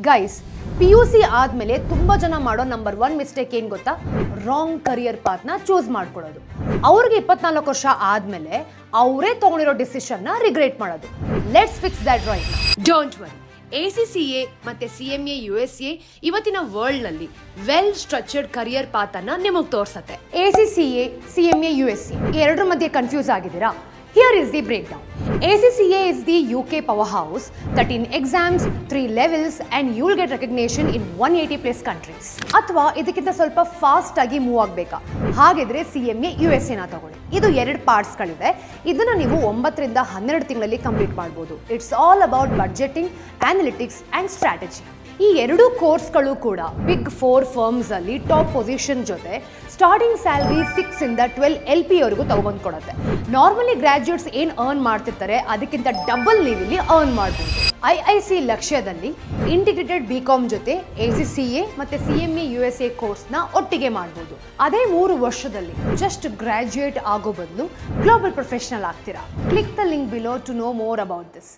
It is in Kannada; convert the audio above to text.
ಗೈಸ್, PUC ಆದಮೇಲೆ ತುಂಬ ಜನ ಮಾಡೋ ನಂಬರ್ 1 ಮಿಸ್ಟೇಕ್ ಏನು ಗೊತ್ತಾ? ರಾಂಗ್ ಕರಿಯರ್ ಪಾತ್ನ ಚೂಸ್ ಮಾಡ್ಕೊಳ್ಳೋದು. ಅವ್ರಿಗೆ 24 ವರ್ಷ ಆದಮೇಲೆ ಅವರೇ ತೊಗೊಂಡಿರೋ ಡಿಸಿಷನ್ನ ರಿಗ್ರೆಟ್ ಮಾಡೋದು. Let's fix that right. Don't worry, ACCA ಮತ್ತೆ CMA USA ಇವತ್ತಿನ ವರ್ಲ್ಡ್ನಲ್ಲಿ ವೆಲ್ ಸ್ಟ್ರಕ್ಚರ್ಡ್ ಕರಿಯರ್ ಪಾತನ್ನ ನಿಮಗೆ ತೋರಿಸುತ್ತೆ. ACCA, CMA USA ಎರಡರ ಮಧ್ಯೆ ಕನ್ಫ್ಯೂಸ್ ಆಗಿದ್ದೀರಾ? Here is the breakdown. ACCA is the UK powerhouse, 13 exams, 3 levels and you will get recognition in 180 plus countries. ಅಥವಾ ಇದಕ್ಕಿಂತ ಸ್ವಲ್ಪ ಫಾಸ್ಟ್ ಆಗಿ ಮೂವ್ ಆಗಬೇಕಾ? ಹಾಗಿದ್ರೆ CMA USA ನ ತಗೊಳ್ಳಿ. ಇದು 2 ಪಾರ್ಟ್ಸ್ಗಳಿದೆ. ಇದನ್ನ ನೀವು 9 ರಿಂದ 12 ತಿಂಗಳಲ್ಲಿ ಕಂಪ್ಲೀಟ್ ಮಾಡಬಹುದು. It's all about budgeting, analytics and strategy. ಈ 2 ಕೋರ್ಸ್ಗಳು ಕೂಡ ಬಿಗ್ 4 ಫರ್ಮ್ಸ್ ಅಲ್ಲಿ ಟಾಪ್ ಪೊಸಿಷನ್ ಜೊತೆ ಸ್ಟಾರ್ಟಿಂಗ್ ಸ್ಯಾಲರಿ 6 ಇಂದ 12 LP ವರೆಗೂ ತಗೊಂಡು ಕೊಡುತ್ತೆ. ನಾರ್ಮಲಿ ಗ್ರಾಜ್ಯುಯೇಟ್ಸ್ ಏನು ಅರ್ನ್ ಮಾಡ್ತಿರ್ತಾರೆ ಅದಕ್ಕಿಂತ ಡಬಲ್ ನೀವು ಇಲ್ಲಿ ಅರ್ನ್ ಮಾಡ್ಬೋದು. IIC ಲಕ್ಷ್ಯದಲ್ಲಿ ಇಂಟಿಗ್ರೇಟೆಡ್ BCom ಜೊತೆ ACCA ಮತ್ತೆ CMA USA ಕೋರ್ಸ್ನ ಒಟ್ಟಿಗೆ ಮಾಡ್ಬೋದು. ಅದೇ 3 ವರ್ಷದಲ್ಲಿ ಜಸ್ಟ್ ಗ್ರಾಜ್ಯುಯೇಟ್ ಆಗೋ ಬದಲು ಗ್ಲೋಬಲ್ ಪ್ರೊಫೆಷನಲ್ ಆಗ್ತೀರಾ. Click the link below to know more about this.